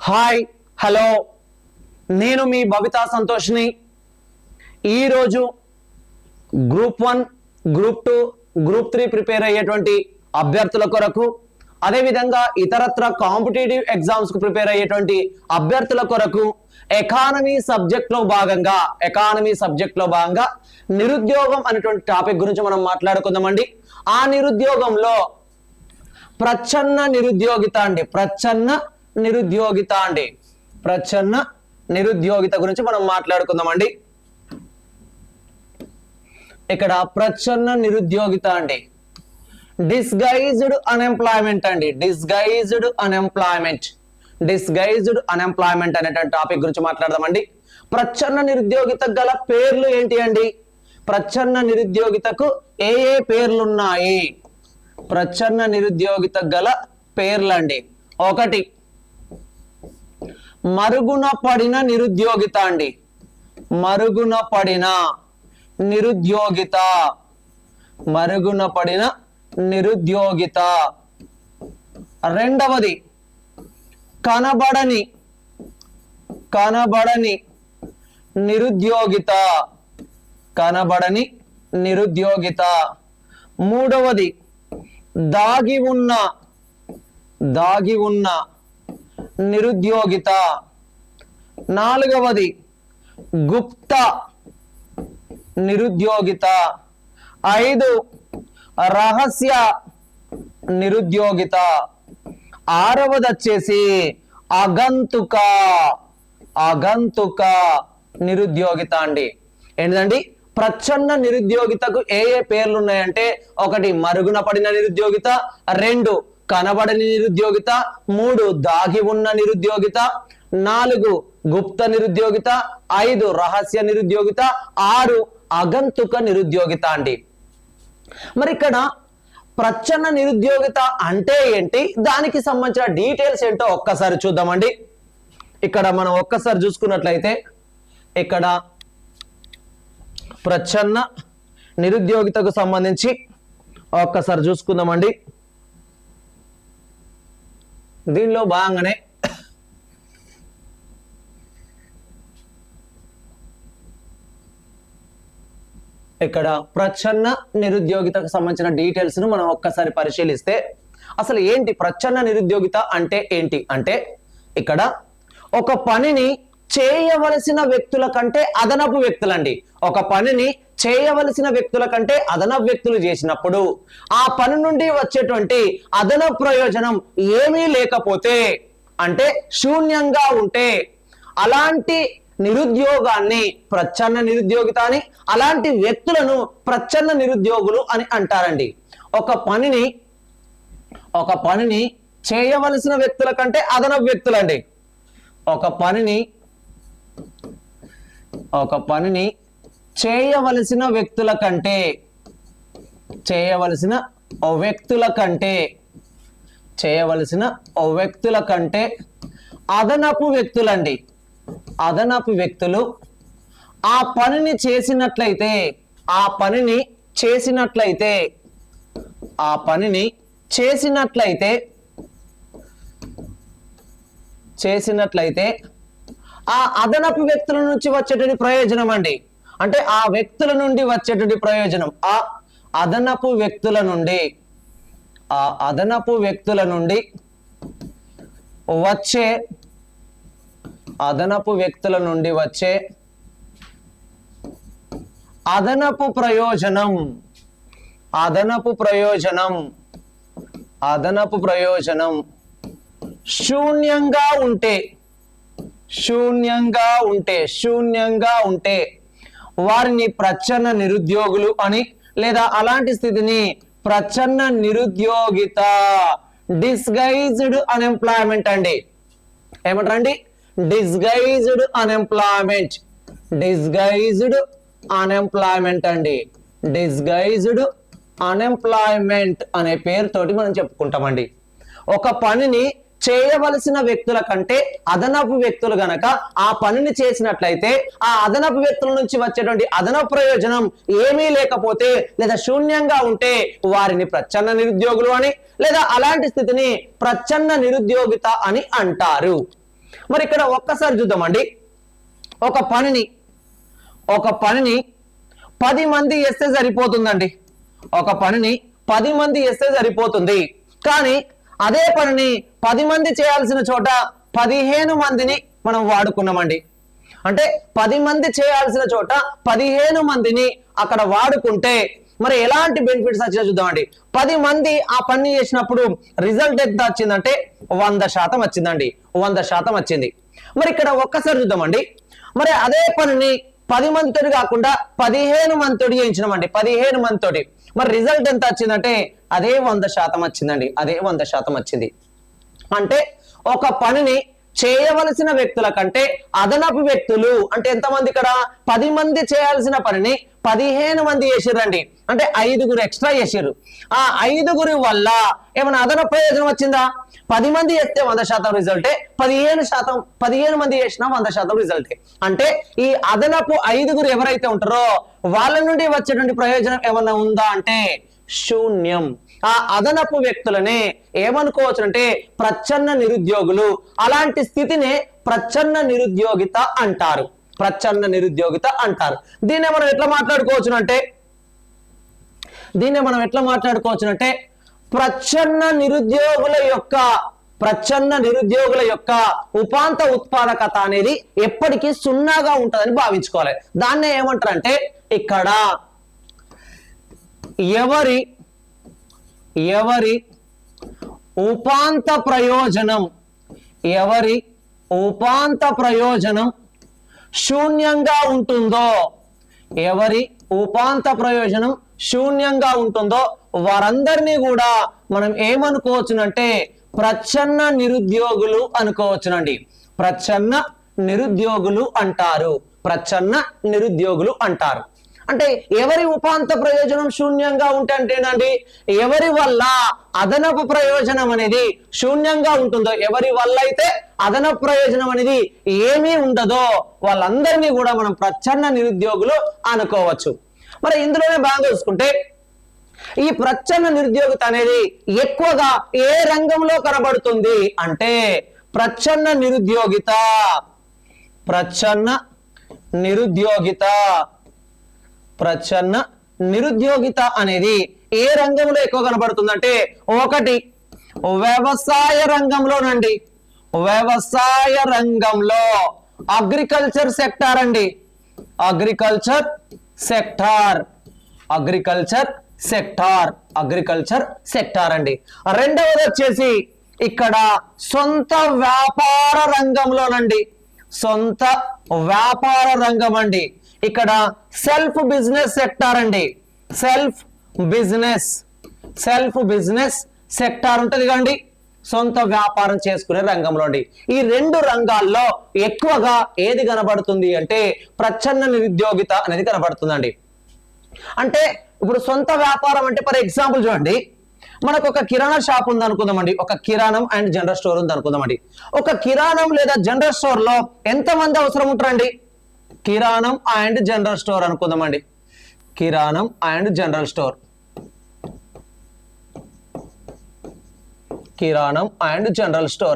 Hi hello నేను మీ బబితా సంతోష్ని ఈరోజు group 1 group 2 group 3 prepare అయ్యేటువంటి అభ్యర్థుల కొరకు అదేవిధంగా ఇతరత్ర కాంపిటేటివ్ ఎగ్జామ్స్ కు ప్రిపేర్ అయ్యేటువంటి అభ్యర్థుల కొరకు ఎకానమీ సబ్జెక్ట్ లో భాగంగా నిరుద్యోగం అనేటువంటి టాపిక్ గురించి మనం మాట్లాడుకుందామండి. ఆ నిరుద్యోగంలో ప్రచ్ఛన్న నిరుద్యోగిత గురించి మనం మాట్లాడుకుందామండి. ఇక్కడ ప్రచ్ఛన్న నిరుద్యోగిత అండి, డిస్గైజ్డ్ అన్ఎంప్లాయ్మెంట్ అనేటువంటి టాపిక్ గురించి మాట్లాడదామండి. ప్రచ్ఛన్న నిరుద్యోగిత గల పేర్లు ఏంటి అండి? ప్రచ్ఛన్న నిరుద్యోగితకు ఏ పేర్లు ఉన్నాయి? ప్రచ్ఛన్న నిరుద్యోగిత గల పేర్లండి. 1 మరుగున పడిన నిరుద్యోగిత అండి, మరుగున పడిన నిరుద్యోగిత. 2వది కనబడని నిరుద్యోగిత. 3వది దాగి ఉన్న నిరుద్యోగిత. 4వది గుప్త నిరుద్యోగిత. 5 రహస్య నిరుద్యోగిత. 6వది వచ్చేసి ఆగంతుక నిరుద్యోగిత అండి. ఏంటండి? ప్రచ్ఛన్న నిరుద్యోగితకు ఏ పేర్లు ఉన్నాయంటే 1 మరుగున పడిన నిరుద్యోగిత, 2 కనబడని నిరుద్యోగిత, 3 దాగి ఉన్న నిరుద్యోగిత, 4 గుప్త నిరుద్యోగిత, 5 రహస్య నిరుద్యోగిత, 6 ఆగంతుక నిరుద్యోగిత అండి. మరి ఇక్కడ ప్రచ్ఛన్న నిరుద్యోగిత అంటే ఏంటి, దానికి సంబంధించిన డీటెయిల్స్ ఏంటో ఒక్కసారి చూద్దామండి. ఇక్కడ మనం ఒక్కసారి చూసుకున్నట్లయితే ఇక్కడ ప్రచ్ఛన్న నిరుద్యోగితకు సంబంధించి ఒక్కసారి చూసుకుందామండి. దీనిలో భాగంగానే ఇక్కడ ప్రచ్ఛన్న నిరుద్యోగితకు సంబంధించిన డీటెయిల్స్ ను మనం ఒక్కసారి పరిశీలిస్తే అసలు ఏంటి ప్రచ్ఛన్న నిరుద్యోగిత అంటే ఏంటి అంటే, ఇక్కడ ఒక పనిని చేయవలసిన వ్యక్తుల కంటే అదనపు వ్యక్తులండి, ఒక పనిని చేయవలసిన వ్యక్తుల కంటే అదనపు వ్యక్తులు చేసినప్పుడు ఆ పని నుండి వచ్చేటువంటి అదనపు ప్రయోజనం ఏమీ లేకపోతే, అంటే శూన్యంగా ఉంటే అలాంటి నిరుద్యోగాన్ని ప్రచ్ఛన్న నిరుద్యోగిత అని, అలాంటి వ్యక్తులను ప్రచ్ఛన్న నిరుద్యోగులు అని అంటారండి. ఒక పనిని చేయవలసిన వ్యక్తుల కంటే అదనపు వ్యక్తులండి, ఒక పనిని చేయవలసిన వ్యక్తుల కంటే అదనపు వ్యక్తులండి, అదనపు వ్యక్తులు ఆ పనిని చేసినట్లయితే ఆ అదనపు వ్యక్తుల నుంచి వచ్చేటువంటి ప్రయోజనం అండి, అంటే ఆ వ్యక్తుల నుండి వచ్చేటువంటి ప్రయోజనం, ఆ అదనపు వ్యక్తుల నుండి వచ్చే అదనపు ప్రయోజనం శూన్యంగా ఉంటే వారిని ప్రచ్ఛన్న నిరుద్యోగులు అని, లేదా అలాంటి స్థితిని ప్రచ్ఛన్న నిరుద్యోగిత, డిస్గైజ్డ్ అన్ఎంప్లాయ్మెంట్ అండి. ఏమంటారండి? డిస్గైజ్డ్ అన్ఎంప్లాయ్మెంట్ అండి. డిస్గైజ్డ్ అన్ఎంప్లాయ్మెంట్ అనే పేరుతోటి మనం చెప్పుకుంటామండి. ఒక పనిని చేయవలసిన వ్యక్తుల కంటే అదనపు వ్యక్తులు గనక ఆ పనిని చేసినట్లయితే ఆ అదనపు వ్యక్తుల నుంచి వచ్చేటువంటి అదనపు ప్రయోజనం ఏమీ లేకపోతే లేదా శూన్యంగా ఉంటే వారిని ప్రచ్ఛన్న నిరుద్యోగులు అని లేదా అలాంటి స్థితిని ప్రచ్ఛన్న నిరుద్యోగిత అని అంటారు. మరి ఇక్కడ ఒక్కసారి చూద్దామండి. ఒక పనిని 10 మంది చేస్తే సరిపోతుందండి. ఒక పనిని 10 మంది చేస్తే సరిపోతుంది. కానీ అదే పనిని 10 మంది చేయాల్సిన చోట 15 మందిని మనం వాడుకున్నామండి. అంటే 10 మంది చేయాల్సిన చోట 15 మందిని అక్కడ వాడుకుంటే మరి ఎలాంటి బెనిఫిట్స్ వచ్చినా చూద్దామండి. 10 మంది ఆ పని చేసినప్పుడు రిజల్ట్ ఎంత వచ్చిందంటే 100% వచ్చిందండి. 100% వచ్చింది. మరి ఇక్కడ ఒక్కసారి చూద్దామండి. మరి అదే పనిని 10 మందితోటి కాకుండా 15 మందితోటి చేయించినామండి. 15 మందితోటి మరి రిజల్ట్ ఎంత వచ్చిందంటే అదే 100% వచ్చిందండి. అదే 100% వచ్చింది. అంటే ఒక పనిని చేయవలసిన వ్యక్తుల కంటే అదనపు వ్యక్తులు అంటే ఎంతమంది ఇక్కడ 10 మంది చేయాల్సిన పనిని 15 మంది చేసిరండి. అంటే 5గురు ఎక్స్ట్రా చేసిర్రు. ఆ 5గురి వల్ల ఏమైనా అదనపు ప్రయోజనం వచ్చిందా? 10 మంది చేస్తే 100% రిజల్టే, 15 మంది చేసినా 100% రిజల్టే. అంటే ఈ అదనపు 5గురు ఎవరైతే ఉంటారో వాళ్ళ నుండి వచ్చేటువంటి ప్రయోజనం ఏమన్నా ఉందా అంటే శూన్యం. ఆ అదనపు వ్యక్తులనే ఏమనుకోవచ్చు అంటే ప్రచ్ఛన్న నిరుద్యోగులు. అలాంటి స్థితినే ప్రచ్ఛన్న నిరుద్యోగిత అంటారు. ప్రచ్ఛన్న నిరుద్యోగిత అంటారు. దీన్నే మనం ఎట్లా మాట్లాడుకోవచ్చునంటే ప్రచ్ఛన్న నిరుద్యోగుల యొక్క ఉపాంత ఉత్పాదకత అనేది ఎప్పటికీ సున్నాగా ఉంటుందని భావించుకోవాలి. దాన్నే ఏమంటారంటే ఇక్కడ ఎవరి ఉపాంత ప్రయోజనం శూన్యంగా ఉంటుందో, ఎవరి ఉపాంత ప్రయోజనం శూన్యంగా ఉంటుందో వారందరినీ కూడా మనం ఏమనుకోవచ్చునంటే ప్రచ్ఛన్న నిరుద్యోగులు అనుకోవచ్చునండి. ప్రచ్ఛన్న నిరుద్యోగులు అంటారు. ప్రచ్ఛన్న నిరుద్యోగులు అంటారు. అంటే ఎవరి ఉపాంత ప్రయోజనం శూన్యంగా ఉంటే అంటేనండి ఎవరి వల్ల అదనపు ప్రయోజనం అనేది శూన్యంగా ఉంటుందో, ఎవరి వల్ల అయితే అదనపు ప్రయోజనం అనేది ఏమీ ఉండదో వాళ్ళందరినీ కూడా మనం ప్రచ్ఛన్న నిరుద్యోగులు అనుకోవచ్చు. మరి ఇందులోనే బాగా చూసుకుంటే ఈ ప్రచ్ఛన్న నిరుద్యోగిత అనేది ఎక్కువగా ఏ రంగంలో కనబడుతుంది అంటే ప్రచ్ఛన్న నిరుద్యోగిత అనేది ఏ రంగంలో ఎక్కువ కనబడుతుందంటే ఒకటి వ్యవసాయ రంగంలోనండి. వ్యవసాయ రంగంలో అగ్రికల్చర్ సెక్టార్ అండి. అగ్రికల్చర్ సెక్టార్ అండి. రెండవది వచ్చేసి ఇక్కడ సొంత వ్యాపార రంగంలోనండి. సొంత వ్యాపార రంగం అండి. ఇక్కడ సెల్ఫ్ బిజినెస్ సెక్టార్ అండి. సెల్ఫ్ బిజినెస్ సెక్టార్ ఉంటుంది కండి, సొంత వ్యాపారం చేసుకునే రంగంలో అండి. ఈ రెండు రంగాల్లో ఎక్కువగా ఏది కనబడుతుంది అంటే ప్రచ్ఛన్న నిరుద్యోగిత అనేది కనబడుతుందండి. అంటే ఇప్పుడు సొంత వ్యాపారం అంటే ఫర్ ఎగ్జాంపుల్ చూడండి, మనకు ఒక కిరాణా షాప్ ఉంది అనుకుందామండి. ఒక కిరాణం అండ్ జనరల్ స్టోర్ ఉంది అనుకుందామండి. ఒక కిరాణం లేదా జనరల్ స్టోర్ లో ఎంతమంది అవసరం ఉంటారండి? కిరాణం అండ్ జనరల్ స్టోర్ అనుకుందామండి. కిరాణం అండ్ జనరల్ స్టోర్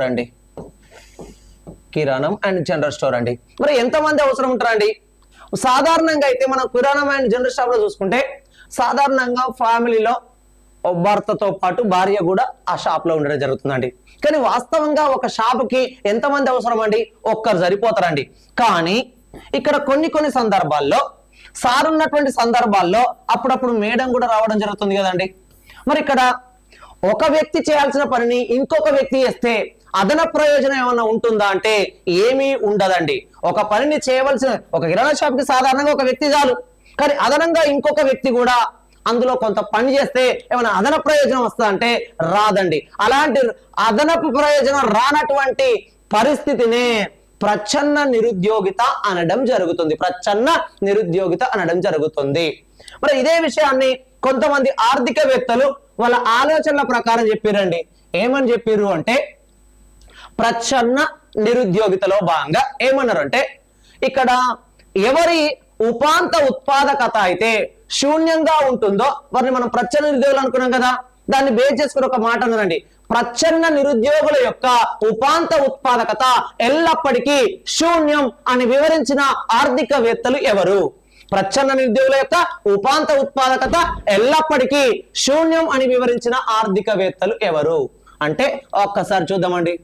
అండి. కిరాణం అండ్ జనరల్ స్టోర్ అండి. మరి ఎంతమంది అవసరం ఉంటారండి? సాధారణంగా అయితే మనం కిరాణం అండ్ జనరల్ స్టోర్ లో చూసుకుంటే సాధారణంగా ఫ్యామిలీలో భర్తతో పాటు భార్య కూడా ఆ షాప్ లో ఉండడం జరుగుతుందండి. కానీ వాస్తవంగా ఒక షాపుకి ఎంతమంది అవసరం అండి? ఒక్కరు సరిపోతారండి. కానీ ఇక్కడ కొన్ని సందర్భాల్లో సార్ ఉన్నటువంటి సందర్భాల్లో అప్పుడప్పుడు మేడం కూడా రావడం జరుగుతుంది కదండి. మరి ఇక్కడ ఒక వ్యక్తి చేయాల్సిన పనిని ఇంకొక వ్యక్తి చేస్తే అదన ప్రయోజనం ఏమన్నా ఉంటుందా అంటే ఏమీ ఉండదండి. ఒక పనిని చేయవలసిన ఒక కిరాణా షాప్ కి సాధారణంగా ఒక వ్యక్తి చాలు. కానీ అదనంగా ఇంకొక వ్యక్తి కూడా అందులో కొంత పని చేస్తే ఏమైనా అదన ప్రయోజనం వస్తుందా అంటే రాదండి. అలాంటి అదనపు ప్రయోజనం రానటువంటి పరిస్థితినే ప్రచ్ఛన్న నిరుద్యోగిత అనడం జరుగుతుంది. మరి ఇదే విషయాన్ని కొంతమంది ఆర్థికవేత్తలు వాళ్ళ ఆలోచనల ప్రకారం చెప్పారండి. ఏమని చెప్పారు అంటే ప్రచ్ఛన్న నిరుద్యోగితలో భాగంగా ఏమన్నారు అంటే ఇక్కడ ఎవరి ఉపాంత ఉత్పాదకత అయితే శూన్యంగా ఉంటుందో వారిని మనం ప్రచ్ఛన్న నిరుద్యోగులు అనుకున్నాం కదా. దాన్ని బేస్ చేసుకుని ఒక మాట అన్నారండి. ప్రచ్ఛన్న నిరుద్యోగుల యొక్క ఉపాంత ఉత్పాదకత ఎల్లప్పటికీ శూన్యం అని వివరించిన ఆర్థికవేత్తలు ఎవరు? ప్రచ్ఛన్న నిరుద్యోగుల యొక్క ఉపాంత ఉత్పాదకత ఎల్లప్పటికీ శూన్యం అని వివరించిన ఆర్థికవేత్తలు ఎవరు అంటే ఒక్కసారి చూద్దామండి.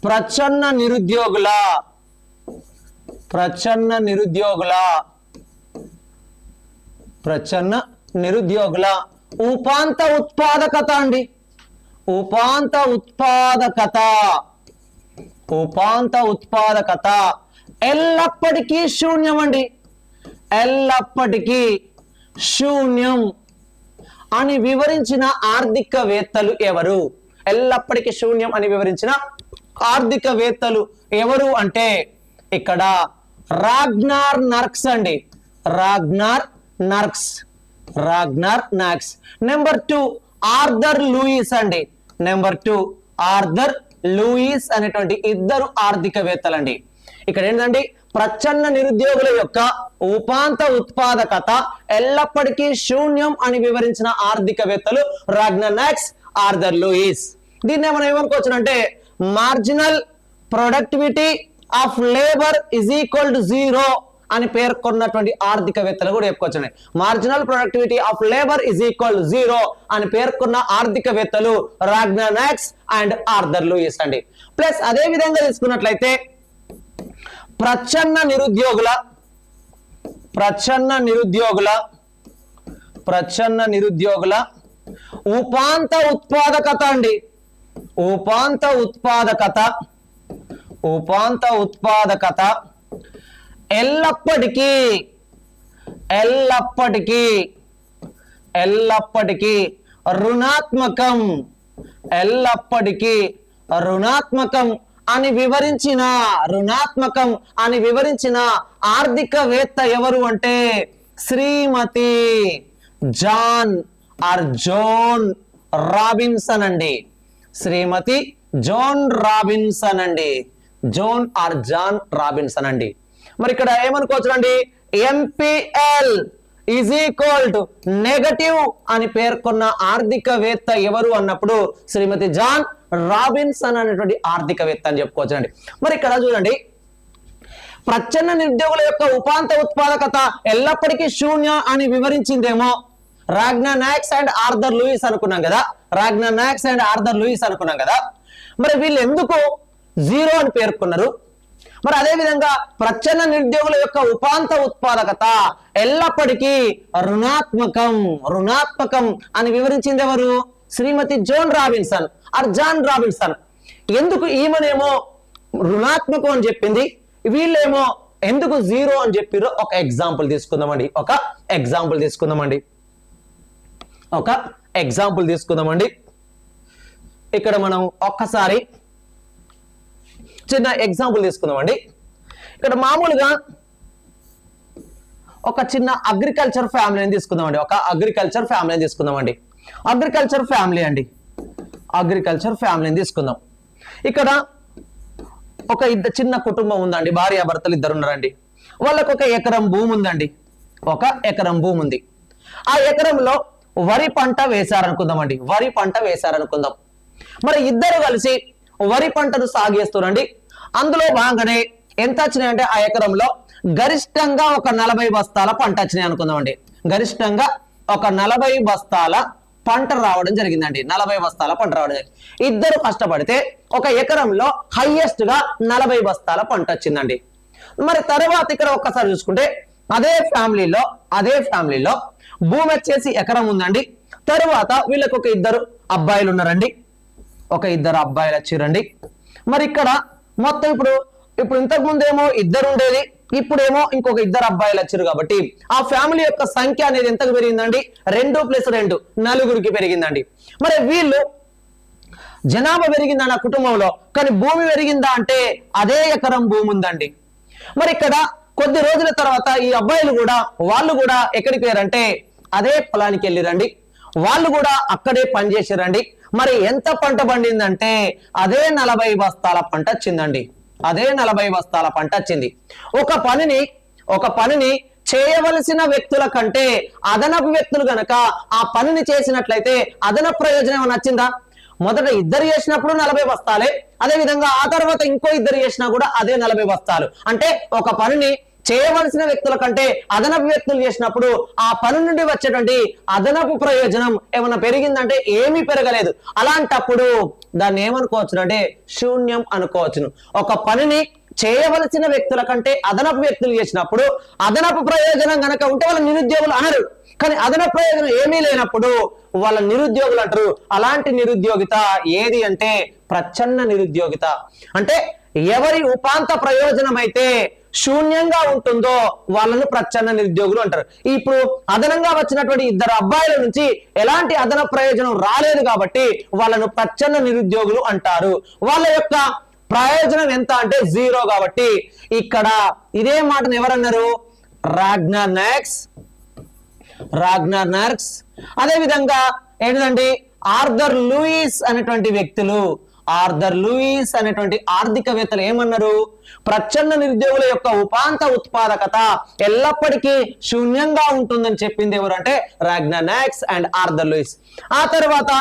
ప్రచ్ఛన్న నిరుద్యోగుల ఉపాంత ఉత్పాదకత అండి. ఉపాంత ఉత్పాదకత ఎల్లప్పటికీ శూన్యం అండి. ఎల్లప్పటికీ శూన్యం అని వివరించిన ఆర్థికవేత్తలు ఎవరు? ఎల్లప్పటికీ శూన్యం అని వివరించిన ఆర్థికవేత్తలు ఎవరు అంటే ఇక్కడ రాగ్నార్ నర్క్స్ అండి. రాగ్నార్ నాక్స్. నెంబర్ 2 ఆర్థర్ లూయిస్ అండి. నెంబర్ 2 ఆర్థర్ లూయిస్ అనేటువంటి ఇద్దరు ఆర్థికవేత్తలండి. ఇక్కడ ఏంటంటే ప్రచ్ఛన్న నిరుద్యోగుల యొక్క ఉపాంత ఉత్పాదకత ఎల్లప్పటికీ శూన్యం అని వివరించిన ఆర్థికవేత్తలు రాగ్నార్ నాక్స్, ఆర్థర్ లూయిస్. దీన్ని మనం ఏమనుకోవచ్చునంటే marginal productivity of labour is equal to 0 అని పేర్కొన్నటువంటి ఆర్థికవేత్తలు కూడా చెప్పుకోవచ్చు. Marginal productivity of labour is equal to 0 అని పేర్కొన్న ఆర్థికవేత్తలు Ragnar Nurkse and Arthur Lewis అండి. ప్లస్ అదే విధంగా తీసుకున్నట్లయితే ప్రచ్ఛన్న నిరుద్యోగుల ఉపాంత ఉత్పాదకత అండి. ఉపాంత ఉత్పాదకత ఎల్లప్పటికీ రుణాత్మకం అని వివరించిన ఆర్థికవేత్త ఎవరు అంటే శ్రీమతి జాన్ రాబిన్సన్ అండి. శ్రీమతి జాన్ రాబిన్సన్ అండి. మరి ఇక్కడ ఏమనుకోవచ్చు అండి MPL is equal to negative అని పేర్కొన్న ఆర్థికవేత్త ఎవరు అన్నప్పుడు శ్రీమతి జాన్ రాబిన్సన్ అనేటువంటి ఆర్థికవేత్త అని చెప్పుకోవచ్చు అండి. మరి ఇక్కడ చూడండి ప్రచ్ఛన్న నిరుద్యోగుల యొక్క ఉపాంత ఉత్పాదకత ఎల్లప్పటికీ శూన్యం అని వివరించిందేమో Ragnar Nurkse and Arthur Louis అనుకున్నాం కదా. మరి వీళ్ళు ఎందుకు 0 అని పేర్కొన్నారు? మరి అదే విధంగా ప్రచ్ఛన్న నిరుద్యోగుల యొక్క ఉపాంత ఉత్పాదకత ఎల్లప్పటికీ రుణాత్మకం అని వివరించింది ఎవరు? శ్రీమతి జాన్ రాబిన్సన్. ఎందుకు ఈమెనేమో రుణాత్మకం అని చెప్పింది, వీళ్ళేమో ఎందుకు 0 అని చెప్పారో ఒక ఎగ్జాంపుల్ తీసుకుందామండి. ఇక్కడ మనం ఒక్కసారి చిన్న ఎగ్జాంపుల్ తీసుకుందామండి. ఇక్కడ మామూలుగా ఒక చిన్న అగ్రికల్చర్ ఫ్యామిలీని తీసుకుందామండి. అగ్రికల్చర్ ఫ్యామిలీని తీసుకుందాం. ఇక్కడ ఒక చిన్న కుటుంబం ఉందండి. భార్యాభర్తలు ఇద్దరు ఉన్నారండి. వాళ్ళకు ఒక ఎకరం భూమి ఉందండి. ఆ ఎకరంలో వరి పంట వేశారనుకుందాం. మరి ఇద్దరు కలిసి వరి పంటను సాగేస్తారండి. అందులో భాగంగానే ఎంత వచ్చినాయంటే ఆ ఎకరంలో గరిష్టంగా ఒక 40 బస్తాల పంట వచ్చినాయి అనుకుందామండి. గరిష్టంగా ఒక 40 బస్తాల పంట రావడం జరిగిందండి. ఇద్దరు కష్టపడితే ఒక ఎకరంలో హైయెస్ట్ గా 40 బస్తాల పంట వచ్చిందండి. మరి తర్వాత ఇక్కడ ఒక్కసారి చూసుకుంటే అదే ఫ్యామిలీలో భూమి వచ్చేసి ఎకరం ఉందండి. తరువాత వీళ్ళకి ఒక ఇద్దరు అబ్బాయిలు ఉన్నారండి. వచ్చిరండి. మరి ఇక్కడ మొత్తం ఇప్పుడు ఇంతకు ముందేమో ఇద్దరు ఉండేది, ఇప్పుడేమో ఇంకొక ఇద్దరు అబ్బాయిలు వచ్చారు. కాబట్టి ఆ ఫ్యామిలీ యొక్క సంఖ్య అనేది ఎంతకు పెరిగిందండి? 2 + 2 4కి పెరిగిందండి. మరి వీళ్ళు జనాభా పెరిగిందని ఆ కుటుంబంలో, కానీ భూమి పెరిగిందా అంటే అదే ఎకరం భూమి ఉందండి. మరి ఇక్కడ కొద్ది రోజుల తర్వాత ఈ అబ్బాయిలు వాళ్ళు కూడా ఎక్కడికి వెళ్ళారంటే అదే పొలానికి వెళ్ళిరండి. వాళ్ళు కూడా అక్కడే పనిచేసారండి. మరి ఎంత పంట పండిందంటే అదే 40 బస్తాల పంట వచ్చిందండి. ఒక పనిని చేయవలసిన వ్యక్తుల కంటే అదనపు వ్యక్తులు గనక ఆ పనిని చేసినట్లయితే అదనపు ప్రయోజనం ఏమైనా వచ్చిందా? మొదట ఇద్దరు చేసినప్పుడు 40 బస్తాలే, అదే విధంగా ఆ తర్వాత ఇంకో ఇద్దరు చేసినా కూడా అదే 40 బస్తాలు. అంటే ఒక పనిని చేయవలసిన వ్యక్తుల కంటే అదనపు వ్యక్తులు చేసినప్పుడు ఆ పని నుండి వచ్చేటువంటి అదనపు ప్రయోజనం ఏమైనా పెరిగిందంటే ఏమీ పెరగలేదు. అలాంటప్పుడు దాన్ని ఏమనుకోవచ్చు అంటే శూన్యం అనుకోవచ్చును. ఒక పనిని చేయవలసిన వ్యక్తుల కంటే అదనపు వ్యక్తులు చేసినప్పుడు అదనపు ప్రయోజనం గనక ఉంటే వాళ్ళ నిరుద్యోగులు అనరు, కానీ అదనపు ప్రయోజనం ఏమీ లేనప్పుడు వాళ్ళ నిరుద్యోగులు అంటారు. అలాంటి నిరుద్యోగిత ఏది అంటే ప్రచ్ఛన్న నిరుద్యోగిత. అంటే ఎవరి ఉపాంత ప్రయోజనం అయితే శూన్యంగా ఉంటుందో వాళ్ళను ప్రచ్ఛన్న నిరుద్యోగులు అంటారు. ఇప్పుడు అదనంగా వచ్చినటువంటి ఇద్దరు అబ్బాయిల నుంచి ఎలాంటి అదన ప్రయోజనం రాలేదు కాబట్టి వాళ్ళను ప్రచ్ఛన్న నిరుద్యోగులు అంటారు. వాళ్ళ యొక్క ప్రయోజనం ఎంత అంటే 0 కాబట్టి ఇక్కడ ఇదే మాటను ఎవరన్నారు? రాగ్నర్ నాక్స్. అదే విధంగా ఏంటండి ఆర్థర్ లూయిస్ అనేటువంటి వ్యక్తులు, ఆర్థర్ లూయిస్ అనేటువంటి ఆర్థికవేత్తలు ఏమన్నారు? ప్రచ్ఛన్న నిరుద్యోగుల యొక్క ఉపాంత ఉత్పాదకత ఎల్లప్పటికీ శూన్యంగా ఉంటుందని చెప్పింది ఎవరు అంటే రాగ్నర్ నాక్స్ అండ్ ఆర్థర్ లూయిస్. ఆ తర్వాత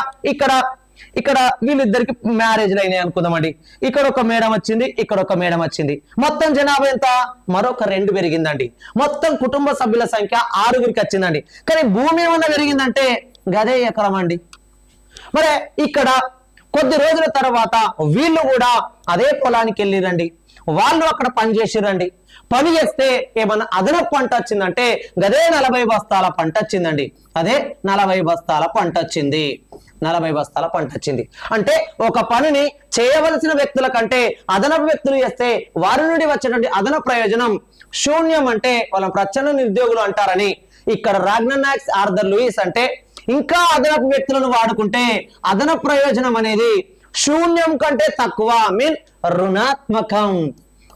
ఇక్కడ వీళ్ళిద్దరికి మ్యారేజ్లు అయినాయి అనుకుందామండి. ఇక్కడ ఒక మేడం వచ్చింది, ఇక్కడ ఒక మేడం వచ్చింది. మొత్తం జనాభా ఎంత? మరొక 2 పెరిగిందండి. మొత్తం కుటుంబ సభ్యుల సంఖ్య 6కి వచ్చిందండి. కానీ భూమి ఏమన్నా పెరిగిందంటే గదే ఎకరం అండి. మరి ఇక్కడ కొద్ది రోజుల తర్వాత వీళ్ళు కూడా అదే పొలానికి వెళ్ళిరండి. వాళ్ళు అక్కడ పని చేసిరండి. పని చేస్తే ఏమన్నా అదనపు పంట వచ్చిందంటే గదే 40 బస్తాల పంట వచ్చిందండి. అదే 40 బస్తాల పంట వచ్చింది. 40 బస్తాల పంట వచ్చింది. అంటే ఒక పనిని చేయవలసిన వ్యక్తుల కంటే అదనపు వ్యక్తులు చేస్తే వారి నుండి వచ్చేటువంటి అదనపు ప్రయోజనం శూన్యం అంటే వాళ్ళ ప్రచ్ఛన్న నిరుద్యోగులు అంటారని ఇక్కడ రాగ్నర్ నాక్స్ ఆర్థర్ లూయిస్ అంటే ఇంకా అదనపు వ్యక్తులను వాడుకుంటే అదనపు ప్రయోజనం అనేది శూన్యం కంటే తక్కువ, మీన్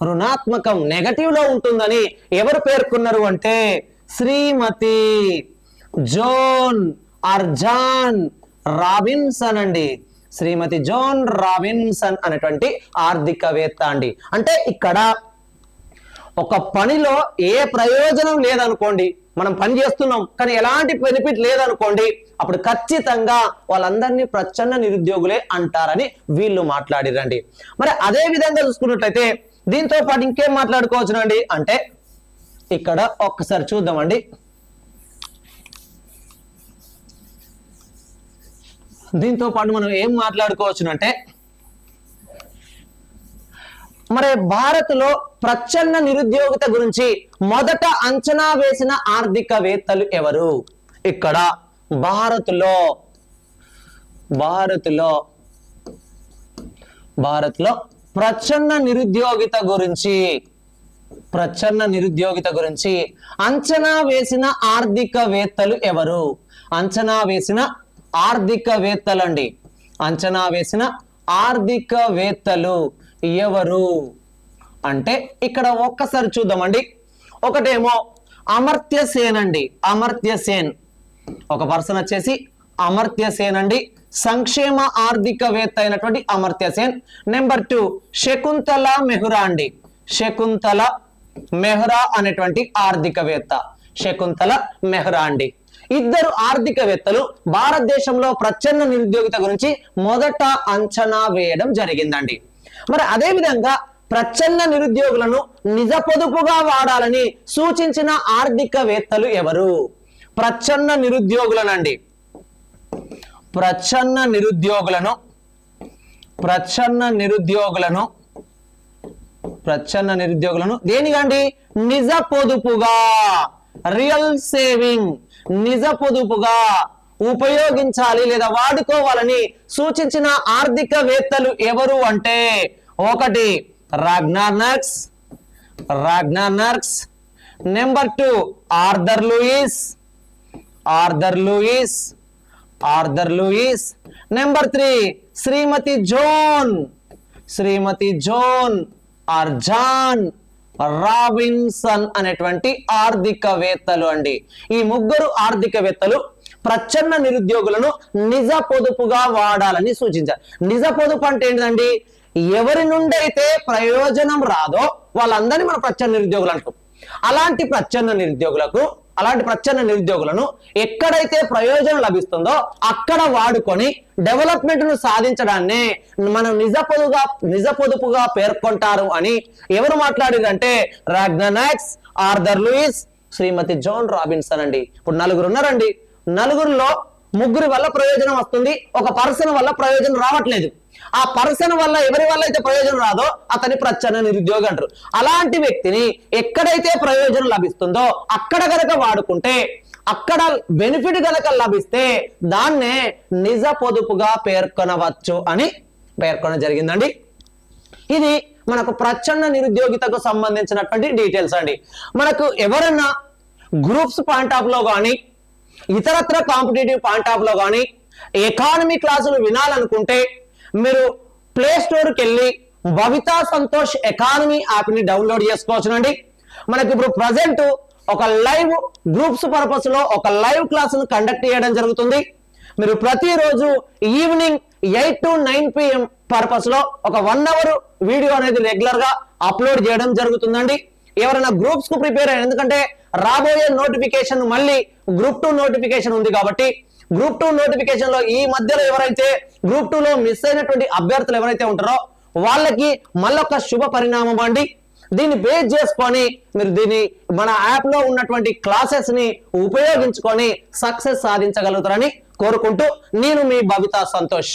రుణాత్మకం నెగటివ్ లో ఉంటుందని ఎవరు పేర్కొన్నారు అంటే శ్రీమతి జోన్ అర్జాన్ రాబిన్సన్ అండి. శ్రీమతి జోన్ రాబిన్సన్ అనేటువంటి ఆర్థికవేత్త అండి. అంటే ఇక్కడ ఒక పనిలో ఏ ప్రయోజనం లేదనుకోండి, మనం పని చేస్తున్నాం కానీ ఎలాంటి బెనిఫిట్ లేదనుకోండి, అప్పుడు ఖచ్చితంగా వాళ్ళందరినీ ప్రచ్ఛన్న నిరుద్యోగులే అంటారని వీళ్ళు మాట్లాడిరండి. మరి అదే విధంగా చూసుకున్నట్లయితే దీంతో పాటు ఇంకేం మాట్లాడుకోవచ్చునండి అంటే ఇక్కడ ఒక్కసారి చూద్దామండి. దీంతో పాటు మనం ఏం మాట్లాడుకోవచ్చునంటే మరి భారత్లో ప్రచ్ఛన్న నిరుద్యోగిత గురించి మొదట అంచనా వేసిన ఆర్థికవేత్తలు ఎవరు? ఇక్కడ భారత్లో ప్రచ్ఛన్న నిరుద్యోగిత గురించి అంచనా వేసిన ఆర్థికవేత్తలు ఎవరు? అంచనా వేసిన ఆర్థికవేత్తలండి. అంచనా వేసిన ఆర్థికవేత్తలు ఎవరు అంటే ఇక్కడ ఒక్కసారి చూద్దామండి. ఒకటేమో అమర్త్య సేన్ అండి. అమర్త్య సేన్ ఒక పర్సన్ వచ్చేసి అమర్త్య సేన్ అండి, సంక్షేమ ఆర్థికవేత్త అయినటువంటి అమర్త్య సేన్. నెంబర్ 2 శకుంతల మెహ్రా అండి. శకుంతల మెహ్రా అనేటువంటి ఆర్థికవేత్త, శకుంతల మెహ్రా అండి. ఇద్దరు ఆర్థికవేత్తలు భారతదేశంలో ప్రచ్ఛన్న నిరుద్యోగిత గురించి మొదట అంచనా వేయడం జరిగిందండి. మరి అదే విధంగా ప్రచ్ఛన్న నిరుద్యోగులను నిజ పొదుపుగా వాడాలని సూచించిన ఆర్థికవేత్తలు ఎవరు? ప్రచ్ఛన్న నిరుద్యోగులనండి. ప్రచ్ఛన్న నిరుద్యోగులను దేనికండి? నిజ పొదుపుగా, రియల్ సేవింగ్, నిజ పొదుపుగా ఉపయోగించాలి లేదా వాడుకోవాలని సూచించిన ఆర్థికవేత్తలు ఎవరు అంటే 1 Ragnar Nurkse, number 2 Arthur Lewis, number 3 Srimati Joan అర్జాన్ రాబిన్సన్ అనేటువంటి ఆర్థికవేత్తలు అండి. ఈ ముగ్గురు ఆర్థికవేత్తలు ప్రచ్ఛన్న నిరుద్యోగులను నిజ పొదుపుగా వాడాలని సూచించారు. నిజ పొదుపు అంటే ఏంటండి? ఎవరి నుండి అయితే ప్రయోజనం రాదో వాళ్ళందరినీ మన ప్రచ్ఛన్న నిరుద్యోగులు అంటాం. అలాంటి ప్రచ్ఛన్న నిరుద్యోగులను ఎక్కడైతే ప్రయోజనం లభిస్తుందో అక్కడ వాడుకొని డెవలప్మెంట్ ను సాధించడాన్నే మనం నిజ పొదుపుగా పేర్కొంటారు అని ఎవరు మాట్లాడారంటే రాగ్నాక్స్, ఆర్థర్ లూయిస్, శ్రీమతి జాన్ రాబిన్సన్ అండి. ఇప్పుడు నలుగురు ఉన్నారండి, నలుగురిలో ముగ్గురి వల్ల ప్రయోజనం వస్తుంది, ఒక పర్సన్ వల్ల ప్రయోజనం రావట్లేదు. ఆ పర్సన్ వల్ల ఎవరి వల్ల అయితే ప్రయోజనం రాదో అతని ప్రచ్ఛన్న నిరుద్యోగి అంటారు. అలాంటి వ్యక్తిని ఎక్కడైతే ప్రయోజనం లభిస్తుందో అక్కడ గనక వాడుకుంటే, అక్కడ బెనిఫిట్ గనక లభిస్తే దాన్నే నిజ పొదుపుగా పేర్కొనవచ్చు అని పేర్కొనడం జరిగిందండి. ఇది మనకు ప్రచ్ఛన్న నిరుద్యోగితకు సంబంధించినటువంటి డీటెయిల్స్ అండి. మనకు ఎవరన్నా గ్రూప్స్ పాయింట్ ఆఫ్ లో కానీ ఇతరత్ర కాంపిటేటివ్ పాయింట్ ఆఫ్ లో కానీ ఎకానమీ క్లాసులు వినాలనుకుంటే మీరు ప్లే స్టోర్కి వెళ్ళి భవితా సంతోష్ ఎకానమీ యాప్ ని డౌన్లోడ్ చేసుకోవచ్చునండి. మనకి ఇప్పుడు ప్రజెంట్ ఒక లైవ్ గ్రూప్స్ పర్పస్ లో ఒక లైవ్ క్లాసును కండక్ట్ చేయడం జరుగుతుంది. మీరు ప్రతిరోజు ఈవినింగ్ 8 to 9 PM పర్పస్ లో ఒక 1 hour వీడియో అనేది రెగ్యులర్ గా అప్లోడ్ చేయడం జరుగుతుందండి. ఎవరైనా గ్రూప్స్ కు ప్రిపేర్ అయ్యారు, ఎందుకంటే రాబోయే నోటిఫికేషన్ మళ్ళీ గ్రూప్ 2 నోటిఫికేషన్ ఉంది కాబట్టి గ్రూప్ 2 నోటిఫికేషన్ లో ఈ మధ్యలో ఎవరైతే గ్రూప్ 2 లో మిస్ అయినటువంటి అభ్యర్థులు ఎవరైతే ఉంటారో వాళ్ళకి మళ్ళొక శుభ పరిణామం అండి. దీన్ని బేస్ చేసుకొని మీరు దీన్ని మన యాప్ లో ఉన్నటువంటి క్లాసెస్ ని ఉపయోగించుకొని సక్సెస్ సాధించగలుగుతారని కోరుకుంటూ నేను మీ భవితా సంతోష్.